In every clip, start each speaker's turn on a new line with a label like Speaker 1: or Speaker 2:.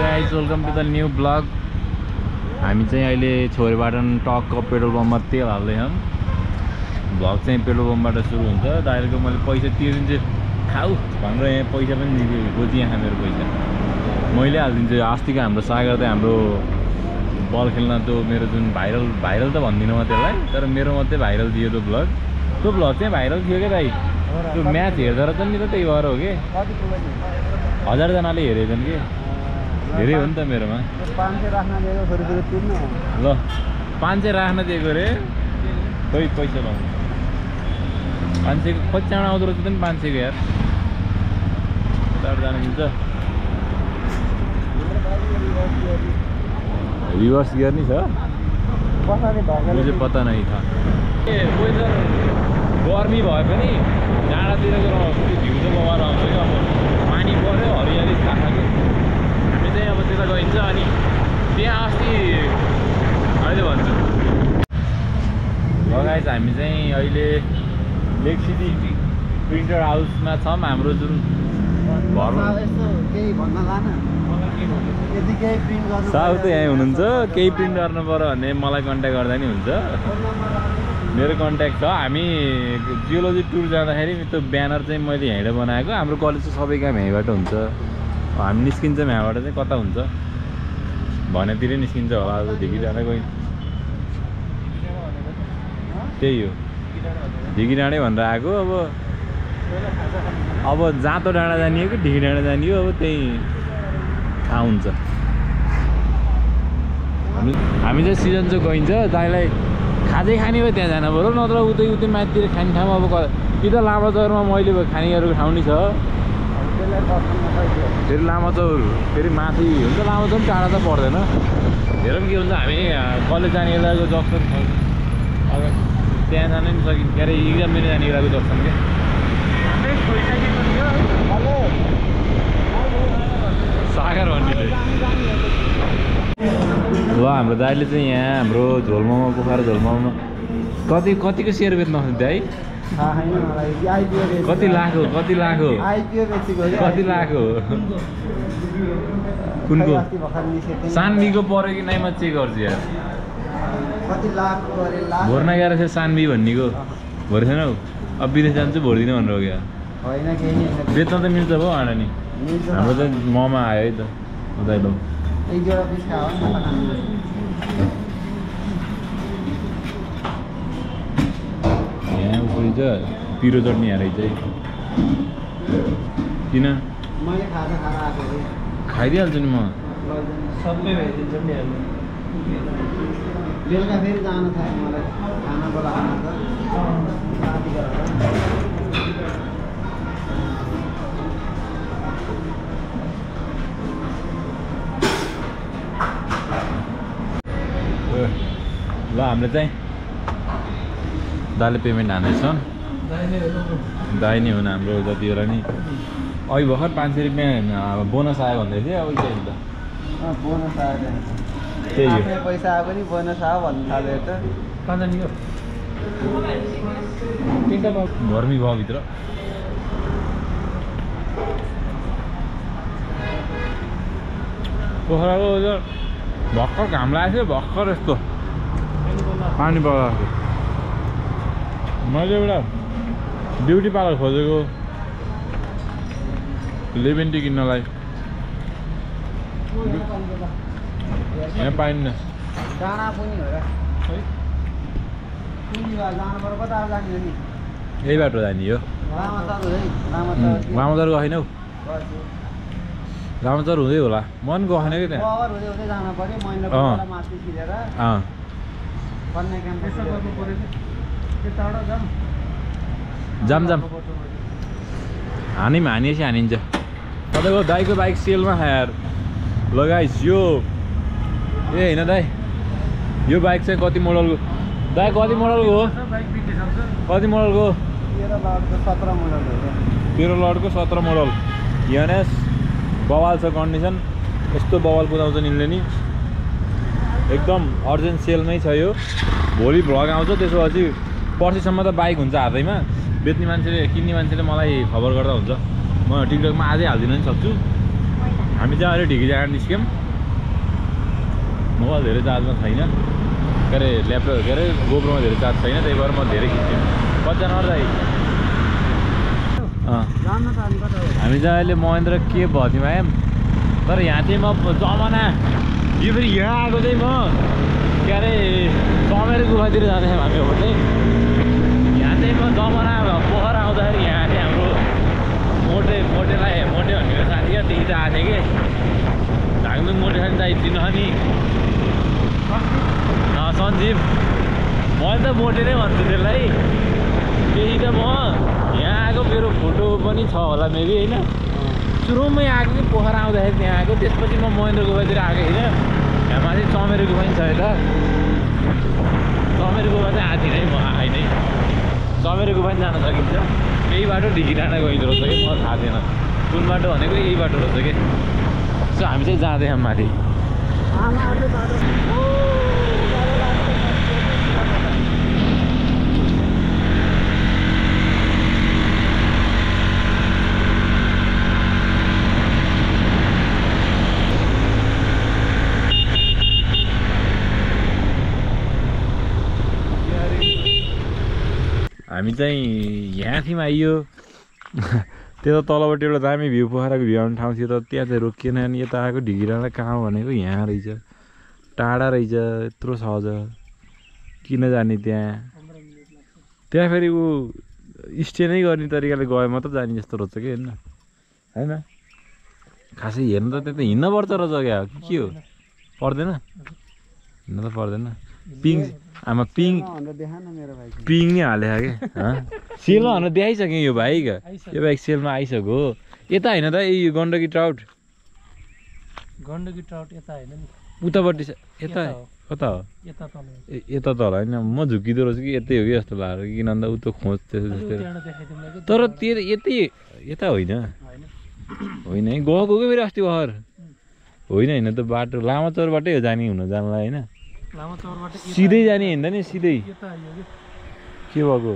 Speaker 1: Guys welcome to the new blog. हामी चाहिँ अहिले छोरीबाटन टक्क पेट्रोल पम्पमा तेल हाल्दैछौँ। ब्लग चाहिँ पेट्रोल पम्पबाट सुरु हुन्छ। दाइलेको मैले पैसा तिर्दिन्छु खाऊ भनेर यहाँ पैसा पनि दिएको थिएँ। यहाँ मेरो पैसा मैले हालिदिन्छु। अस्तिको हाम्रो सागर चाहिँ हाम्रो बल खेल्न त्यो मेरो जुन भाइरल त भन्दिनँ म त्यसलाई, तर मेरो मात्रै भाइरल दियो त्यो ब्लग चाहिँ भाइरल थियो क्या दाइ। त्यो म्याच हेर्दा रहेछ नि त, त्यही भएर हो कि 1000 जनाले हेरेछन् कि धेरै हो नि त मेरोमा।
Speaker 2: 500 राख्न दिएको छोरी तिर्नु
Speaker 1: ल 500 राख्न दिएको रे खोइ पैसा लाउनु 500 को कति चाँडो आउँदो रहेछ त नि 500 को यार। जान मिल्छ रिभर्स गियर नि छ मुझे पता नहीं था। वेदर गर्मी भए पनि डाँडातिरको भ्यू त बगाएर आउँछ क्या। अब पानी पऱ्यो हरियाली थाहा कि हामी चाहिँ अब त्यता गइन्छ। अनि त्यहाँ अस्ति अहिले भन्छु गाइस हामी चाहिँ अहिले लेक सिटी प्रिन्टर हाउसमा छौँ। हाम्रो जुन साहु त यहीँ हुनुहुन्छ। केही प्रिन्ट गर्नु पऱ्यो भने मलाई कन्ट्याक्ट गर्दा नि हुन्छ। मेरो कन्ट्याक्ट छ। हामी जियोलोजी टुर जाँदाखेरि त्यो ब्यानर चाहिँ मैले यहीँबाट बनाएको। हाम्रो कलेज चाहिँ सबै काम यहीँबाट हुन्छ। हामी निस्किन्छौँ यहाँबाट चाहिँ कता हुन्छ भनेतिरै निस्किन्छ होला। अब ढिकी डाँडा गइ त्यही हो ढिकी डाँडै भनेर आएको। अब जाँतो डाँडा जाने हो कि ढिकी डाँडा जाने हो अब त्यही थाहा हुन्छ। हामी चाहिँ सिजन चाहिँ गइन्छ। दाइलाई खाँदै खाने भए त्यहाँ जानु पऱ्यो, नत्र उतै माथितिर खाने ठाउँमा अब कि त लामाचौरमा मैले खानेहरूको ठाउँ नि छ। फेरि लामाचौर फेरि माथि हुन्छ। लामाचौर टाढा त पर्दैन। हेरौँ के हुन्छ। हामी कलेज जाने बेलाको जक्सन छ अब त्यहाँ जान नि सकिन्छ। के अरे इक्जाम दिने जाने बेलाको जक्सन क्या सागर भन्नेले। ल हाम्रो दाइले चाहिँ यहाँ हाम्रो झोलमामा पोखरा झोलमामा कतिको सेयर बेच्नु सक्छ दाइ? कति लाख हो कति लाख हो कुनको सानवीको पऱ्यो कि नै म चेक गर्छु यार। भोर्ना गएर चाहिँ सानवी भन्नेको भोर छैन हौ। अब विदेश जान्छु भोरिदिनु भनेर हो क्या। बेच्न त मिल्छ भयो आँडा नि। हाम्रो चाहिँ ममा आयो है त दाइलो। यहाँ उयो छ पिरो चट्नी हालेको चाहिँ किन खाइदिइहाल्छु नि म।
Speaker 2: सबै भइदिन्छ नि बेलुका फेरि जानु थाल्यो मलाई खाना बोलाउनु त।
Speaker 1: ल हामीले चाहिँ दाइले पेमेन्ट हान्दैछ। दाइ नै हुन् हाम्रो जतिवटा नि। अघि भर्खर 500 रुपियाँ बोनस आयो भन्दै थियो। अब के हुन्छ
Speaker 2: बोनस आयो
Speaker 1: त्यही हो
Speaker 2: पैसा आयो पनि बोनस आयो भन्नु थाल्यो त। कता नि
Speaker 1: गर्मी भयो भित्र। पोखराको भर्खर घाम लागेको थियो भर्खर यस्तो पानी परेको। मैले एउटा ब्युटी पार्लर खोजेको लेबेन्टी किन्नलाई यहाँ पाइन्न।
Speaker 2: डाँडा पनि हो र
Speaker 1: यही बाटो जाने हो। लामाचौर गएन हौ। लामाचौर हुँदै होला मन गएन कि त्यहाँ। जाम हानिएपछि हानिन्छ। तपाईँको दाइको बाइक सेलमा खाएर ल गाइस यो ए होइन दाइ यो बाइक चाहिँ कति मोडलको दाइ? कति मोडलको हो? कति मोडलको? 13 लडको 17 मोडल यनएस बवाल छ कन्डिसन। यस्तो बवाल कुदाउँछ निले नि एकदम अर्जेन्ट सेलमै छ यो। भोलि भ्लग आउँछ त्यसपछि पर्सिसम्म त बाइक हुन्छ हातैमा। बेच्ने मान्छेले किन्ने मान्छेले मलाई खबर गर्दा हुन्छ। म टिकटकमा आजै हालिदिन नि सक्छु। हामी चाहिँ अहिले ढिकी जाँड निस्क्यौँ मोबाइल धेरै चार्जमा छैन के अरे ल्यापटप के अरे गोप्रोमा धेरै चार्ज छैन त्यही भएर म धेरै खिच्थेँ कतिजना अरू हामी चाहिँ अहिले महेन्द्र के भनिदिउँ आयौँ तर यहाँ चाहिँ म जमाना यो फेरि यहाँ आएको चाहिँ म के अरे चमेर गुफातिर जाँदैछौँ हामी अब चाहिँ यहाँ चाहिँ म जमाना पोखरा आउँदाखेरि यहाँ चाहिँ हाम्रो मोटे भन्ने साथी क्या त्यही त आएको थिएँ कि धाङधुङ मोटे खाने चाहिँ चिन्नु नि सञ्जीव मैले त मोटे नै भन्छु त्यसलाई त्यही त म यहाँ आएको मेरो फोटो पनि छ होला मेबी होइन सुरुमै आएको कि पोखरा आउँदाखेरि त्यहाँ आएको त्यसपछि म महेन्द्र गुफातिर आएको होइन यहाँ माथि चमेर गुफा पनि छ यता चमेर गुफा चाहिँ आधी नै म आएनै चमेर गुफा पनि जान सकिन्छ यही बाटो ढिकी डाँडा गइँदो रहेछ कि मलाई थाहा थिएन कुन बाटो भनेको यही बाटो रहेछ कि सो हामी चाहिँ जाँदैछौँ माथि हामी चाहिँ यहाँ थियौँ आइयो त्यो त तलबाट एउटा दामी भ्यू पोखराको भ्यू आउने ठाउँ थियो त त्यहाँ चाहिँ रोकिएन अनि यता आएको ढिकी डाँडा कहाँ भनेको यहाँ रहेछ टाढा रहेछ यत्रो सहज किन जाने त्यहाँ फेरि ऊ स्टे नै गर्ने तरिकाले गयो मात्र जाने जस्तो रहेछ कि होइन खासै हेर्नु त त्यहाँ त हिँड्नुपर्छ रहेछ क्या के हो पर्दैन हिँड्नु त पर्दैन पिङ आमा पिङ नि हालेको क्या सेलमा हाल्न देखाइसक्यो यो भाइ क्या यो बाइक सेलमा आइसक्यो यता होइन त यो गण्डकी ट्राउट यता होइन नि उतापट्टि यता कता हो यता तल होइन म झुकिँदो रहेछु कि यतै हो कि जस्तो लाग्यो किन भन्दा उतो खोज त्यस्तो जस्तो तर त्यो यता होइन है गएको कि फेरि अस्ति भर्खर होइन त बाटो लामाचौरबाटै हो जाने हुन जानलाई होइन सिधै जाने हिँड्दा नि सिधै के भएको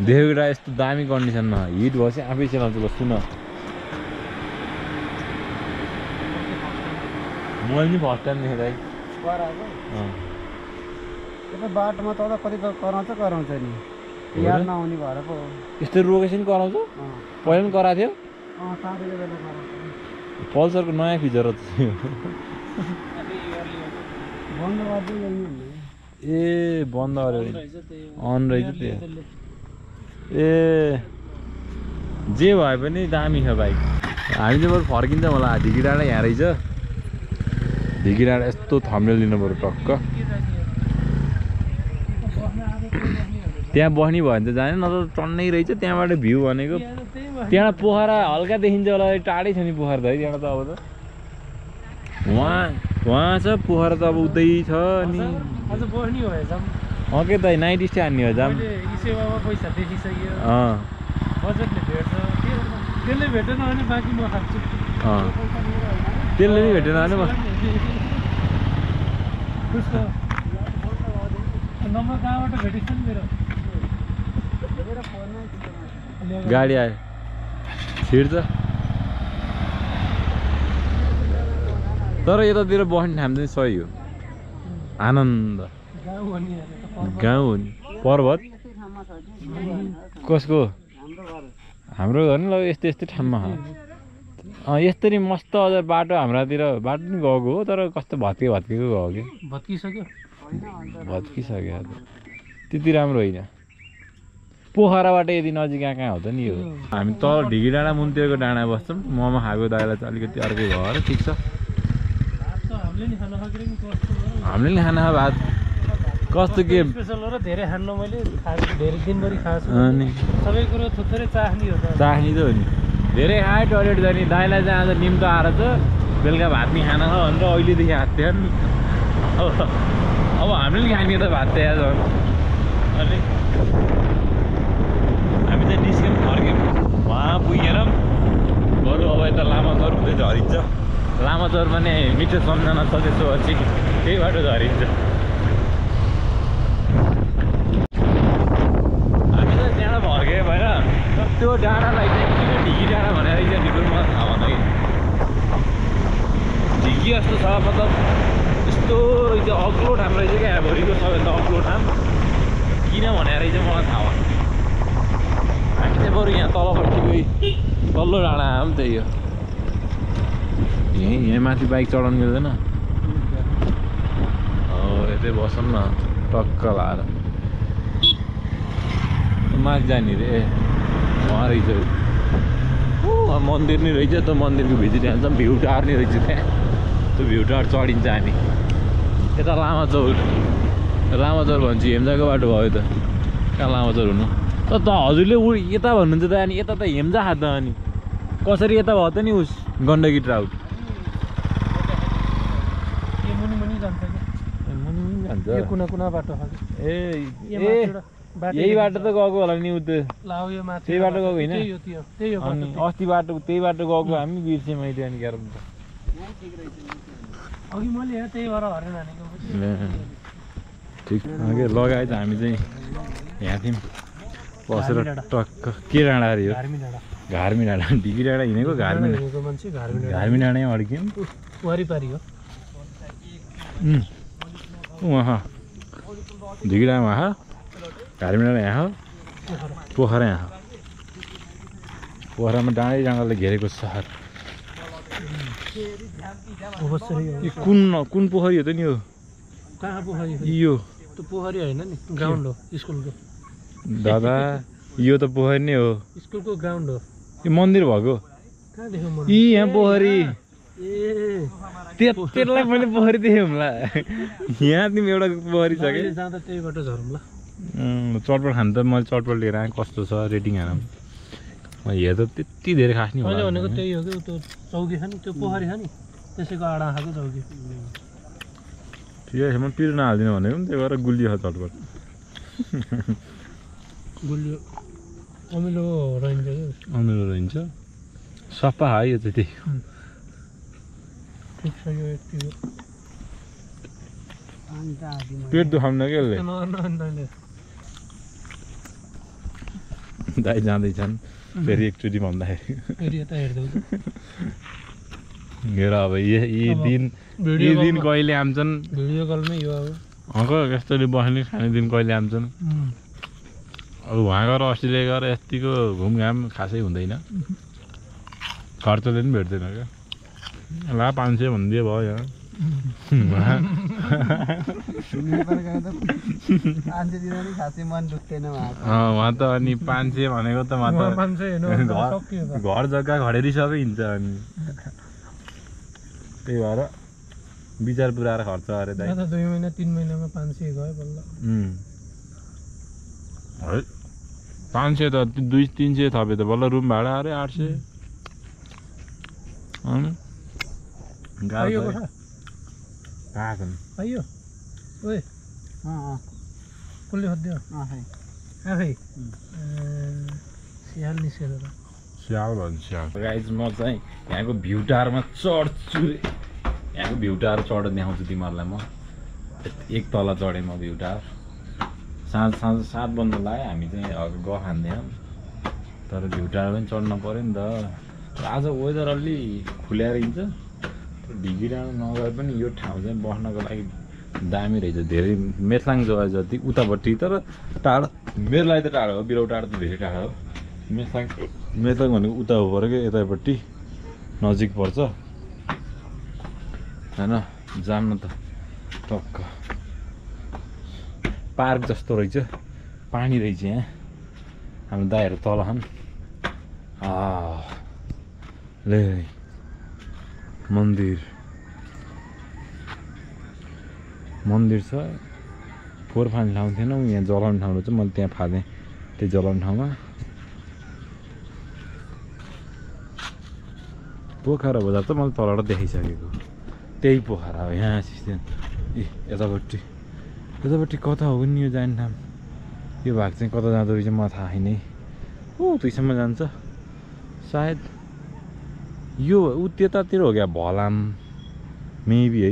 Speaker 1: देखेको यस्तो दामी कन्डिसनमा हिट भएपछि आफै सेलाउँछ ल सुन मैले नि फर्स्ट टाइम देखेँ दाइ
Speaker 2: बाटोमा त कति कराउँछ नि याद नआउने भएर पो
Speaker 1: यस्तो रोकेपछि नि कराउँछ पहिला पनि कराएको थियो पल्सरको नयाँ फिचर ए बन्द गऱ्यो अन रहेछ त्यो ए जे भए पनि दामी छ बाइक हामी चाहिँ बरु फर्किन्छ होला ढिकी डाँडा यहाँ रहेछ ढिकी डाँडा यस्तो थम्नेल दिनु पऱ्यो टक्क त्यहाँ बस्ने भयो भने त जाने न त टन्नै रहेछ त्यहाँबाट भ्यू भनेको त्यहाँ पोखरा हल्का देखिन्छ होला टाढै छ नि पोखरा त है त्यहाँ त अब त वहाँ छ पोखरा त अब उतै छ नि के त नाइट स्टे हान्ने हो जाम त्यसले नि भेटेन भने गाडी आयो छिर्छ तर यतातिर बस्ने ठाउँ चाहिँ सही हो आनन्द गाउँ हो नि पर्वत कसको हाम्रो घर नि ल यस्तै यस्तै ठाउँमा यस्तरी मस्त अझ बाटो हाम्रातिर बाटो नि गएको हो तर कस्तो भत्केको गयो कि भत्किसक्यो त्यति राम्रो होइन पोखराबाट यदि नजिक कहाँ हो त नि यो हामी तल ढिकी डाँडा मुनतिरको डाँडा बस्छौँ मोमो खाएको दाइलाई चाहिँ अलिकति अर्कै घर ठिक छ हामीले नि खाना भात कस्तो के
Speaker 2: धेरै खानु मैले धेरै दिनभरि खाएको
Speaker 1: अनि
Speaker 2: सबै कुरो थोरै चाख्ने हो
Speaker 1: चाख्ने त हो नि धेरै खायो टोइलेट जाने दाइलाई चाहिँ आज निम्तो आएर छ बेलुका भात नि खाना छ भनेर अहिलेदेखि आएको थियो नि अब हामीले नि खाने त भात त्यहाँ झन् अनि हामी चाहिँ निस्क्यौँ फर्क्यौँ वहाँ पुगेर बरु अब यता लामाचौर हुँदै झरिन्छ लामाचौर पनि मिठो सम्झना छ त्यसो पछि त्यही बाटो झरिन्छ हामी त त्यहाँ फर्क्यौँ होइन त्यो डाँडा पनि मलाई थाहा भएन कि झिकी जस्तो छ मतलब यस्तो रहेछ अग्लो ठाउँ रहेछ क्या भरिको सबैभन्दा अग्लो ठाउँ किन भनेर चाहिँ मलाई थाहा भएन हामी चाहिँ बरु यहाँ तलपट्टि गई तल्लो डाँडा आयो नि त्यही हो यहीँ माथि बाइक चढाउनु मिल्दैन यतै बसौँ न टक्क लाएर माथि जाने रे वहाँ रहेछ मन्दिर नै रहेछ त मन्दिरको भित्र जान्छ भ्यू टावर नै रहेछ त्यहाँ त्यो भ्यू टावर चढिन्छ हामी यता लामाचौर भन्छु हेम्जाको बाटो भयो त कहाँ लामाचौर हुनु त हजुरले यता भन्नुहुन्छ त अनि यता त हेम्जा खाँद अनि कसरी यता भयो त नि उस गण्डकी ट्राउट
Speaker 2: कुना बाटो
Speaker 1: ए यही बाटो त गएको होला नि उता त्यही बाटो गएको होइन अनि अस्ति बाटो त्यही बाटो गएको हामी बिर्सेँ मैले अनि क्यारम त ठिक के लगाए त हामी चाहिँ यहाँ थियौँ बसेर टक्क के डाँडा अरे हो घार्मी डाँडा ढिकी डाँडा हिँडेको घार्मी डाँडै अड्क्यौँ
Speaker 2: वरिपरि हो
Speaker 1: वहाँ ढिकी डाँडा वहाँ घार्मी डाँडा यहाँ पोखरा यहाँ पोखरामा डाँडै डाँडाले घेरेको सहर कुन पोखरी हो त नि यो
Speaker 2: कहाँ पोखरी
Speaker 1: यो
Speaker 2: त्यो पोखरी होइन नि ग्राउन्ड हो स्कुलको
Speaker 1: दादा यो त पोखरी नै हो
Speaker 2: स्कुलको ग्राउन्ड हो
Speaker 1: यो मन्दिर भएको
Speaker 2: कहाँ देख्यो
Speaker 1: यी यहाँ पोखरी
Speaker 2: ए
Speaker 1: त्यसलाई मैले पोखरी देखेँ होला यहाँ तिमी एउटा पोखरी छ कि
Speaker 2: जाँदा त्यही बाटो झरौँ ल
Speaker 1: चटपट खानु त मैले चटपट लिएर आएँ कस्तो छ रेटिङ हान हेर त त्यति धेरै खास नि
Speaker 2: मैले भनेको त्यही हो कि त्यो चौकी छ नि त्यो पोखरी छ नि त्यसैको आडा खाएको चौकी
Speaker 1: ठिकै छ म पिरो नहालिदिनु भनेको नि त्यही भएर गुलियो छ चटपट
Speaker 2: गुलियो अमिलो रहन्छ कि
Speaker 1: अमिलो रहन्छ सफा है यो चाहिँ त्यही
Speaker 2: ठिक छ यो यति हो
Speaker 1: पेट दुखाउन के यसले दाइ जाँदैछन् फेरि एकचोटि भन्दाखेरि हेर अब यी दिन कहिले आउँछन्
Speaker 2: भिडियो कलमै यो
Speaker 1: अब यस्तरी बस्ने खाने दिन कहिले आउँछन् अब उहाँ गएर अस्ट्रेलिया गएर यतिको घुमघाम खासै हुँदैन खर्चले पनि भेट्दैन क्या ला 500 भनिदियो भयो यहाँ उहाँ त अनि 500 भनेको त घर जग्गा घडेरी सबै हिँड्छ अनि त्यही भएर विचार पुऱ्याएर खर्च गरे
Speaker 2: 2 महिना 3 महिनामा 500 गयो बल्ल
Speaker 1: है 500 त 200-300 थपे त बल्ल रुम भाडा अरे 800 गाह्रो छ काकन
Speaker 2: आयो ओए कुल्ले हद्दियो आफै स्याल निस्केर
Speaker 1: स्याल भन्छ गाइज म चाहिँ यहाँको भ्यू टावरमा चढ्छु यहाँको भ्यू टावर चढेर देखाउँछु तिमीहरूलाई म एक तल चढेँ म भ्यू टावर साँझ 7 बज्नु लाग्यो हामी चाहिँ ग खाँदैनौँ तर भ्यू टावर पनि चढ्न पऱ्यो नि त आज वेदर अलि खुल्याएर हिँड्छ ढिकी डाँडा नगए पनि यो ठाउँ चाहिँ बस्नको लागि दामी रहेछ धेरै मेथलाङ जग्गा जति उतापट्टि तर टाढो मेरो लागि त टाढो हो बिरौ टाढो त धेरै टाढो हो मेथलाङ भनेको उता हो पऱ्यो क्या यतापट्टि नजिक पर्छ होइन जाम न त टक्क पार्क जस्तो रहेछ पानी रहेछ यहाँ हाम्रो दाइहरू तल छन् ले मन्दिर छ फोहोर पानी ठाउँ थिएन यहाँ जलाउने ठाउँ चाहिँ मैले त्यहाँ फालेँ त्यो जलाउने ठाउँमा पोखरा बजार त मैले तलबाट देखाइसकेको त्यही पोखरा हो यहाँ सिस्टेम यतापट्टि कता हो नि यो जाने ठाउँ यो भाग चाहिँ कता जाँदो रहेछ मलाई थाहा छैन त्यहीसम्म जान्छ सायद यो त्यतातिर हो क्या भलाम मेबी है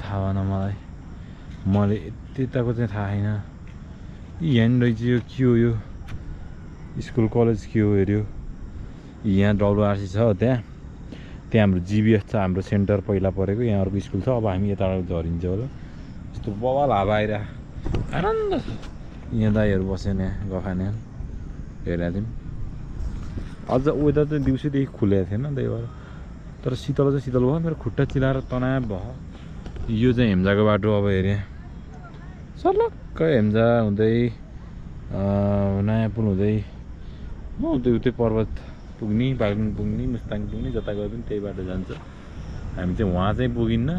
Speaker 1: थाहा भएन मलाई मैले त्यताको चाहिँ थाहा छैन यहाँनिर रहेछ यो के हो यो स्कुल कलेज के हो हेऱ्यो यहाँ WRC छ त्यहाँ हाम्रो GBS छ हाम्रो सेन्टर पहिला परेको यहाँ अर्को स्कुल छ अब हामी यताबाट झरिन्छ होला यस्तो बवाल हावा आइरहेको आनन्द यहाँ दाइहरू बसेन यहाँ गफाने हेरेको थियौँ अझ वेदर चाहिँ दिउँसैदेखि खुलेको थिएन त्यही भएर तर शीतल चाहिँ शीतल भयो मेरो खुट्टा चिलाएर तनाव भयो यो चाहिँ हेम्जाको बाटो अब हेरेँ सर्लक्क हेम्जा हुँदै नयाँ पुल हुँदै उतै पर्वत पुग्ने बागलुङ पुग्ने मुस्ताङ पुग्ने जता गए पनि त्यही बाटो जान्छ हामी चाहिँ वहाँ चाहिँ पुगिन्न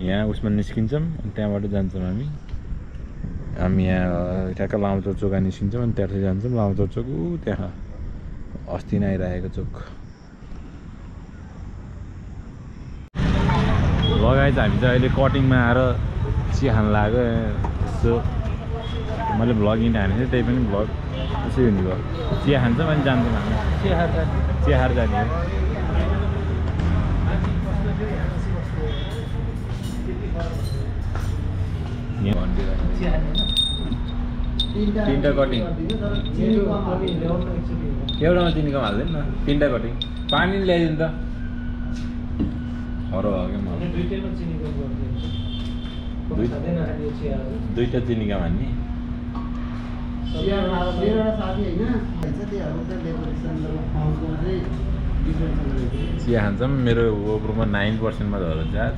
Speaker 1: यहाँ उसमा निस्किन्छौँ अनि त्यहाँबाट जान्छौँ हामी यहाँ ठ्याक्क लामाचौर चोक निस्किन्छौँ अनि त्यहाँ जान्छौँ लामाचौर चोक त्यहाँ अस्ति नै आइरहेको चोक लगाइ चाहिँ हामी चाहिँ अहिले कटिङमा आएर चिया खान लाग्यो यसो मैले भ्लगिङ हानेको थिएँ त्यही पनि भ्लग यसै हुने भयो चिया खान्छौँ अनि जान्छौँ हामी चिया खाएर जाने हो तीनटा कटिङ एउटामा चिनी कम हाल्दैन न तीनटा कटिङ पानी ल्याइदिनु त हरो हो क्या मलाई दुईटा चिनी कम हान्ने चिया खान्छौँ मेरो ओभरमा 9% झरेको छ आज